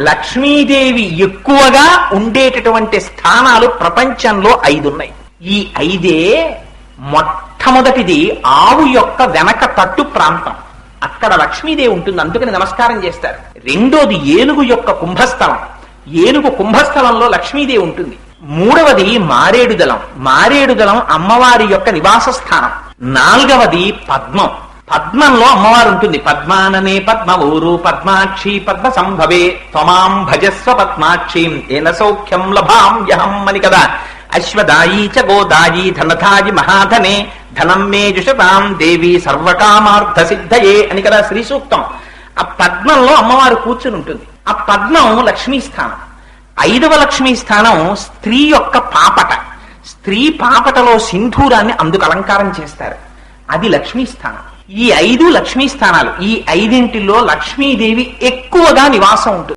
లక్ష్మీదేవి ఎక్కువగా ఉండేటటువంటి స్థానాలు ప్రపంచంలో 5 ఉన్నాయి. ఈ 5 మొట్టమొదటిది ఆవు యొక్క వెనక తట్టు ప్రాంతం, అక్కడ లక్ష్మీదేవి ఉంటుంది, అందుకని నమస్కారం చేస్తారు. రెండోది ఏనుగు యొక్క కుంభస్థలం, ఏనుగు కుంభస్థలంలో లక్ష్మీదేవి ఉంటుంది. మూడవది మారేడుదలం, మారేడుదలం అమ్మవారి యొక్క నివాస స్థానం. నాలుగవది పద్మం, పద్మంలో అమ్మవారు ఉంటుంది. పద్మాననే పద్మవూరు పద్మాక్షి పద్మ సంభవే త్వమాం భజస్వ పద్మాక్షీం ఏన సౌఖ్యం లభామ్యహం అని కదా. అశ్వదాయీ చ గోదాయీ ధనధాయి మహాధనే ధనం మే జుషతాం దేవి సర్వకామార్థ సిద్ధయే అని కదా శ్రీ సూక్తం. ఆ పద్మంలో అమ్మవారు కూర్చుని ఉంటుంది. ఆ పద్మం లక్ష్మీ స్థానం. 5వ లక్ష్మీ స్థానం స్త్రీ యొక్క పాపట, స్త్రీ పాపటలో సింధూరాన్ని అందుకు అలంకారం చేస్తారు, అది లక్ష్మీ స్థానం. ఈ 5 లక్ష్మీ స్థానాలు. ఈ 5 లక్ష్మీదేవి ఎక్కువగా నివాసం ఉంటుంది.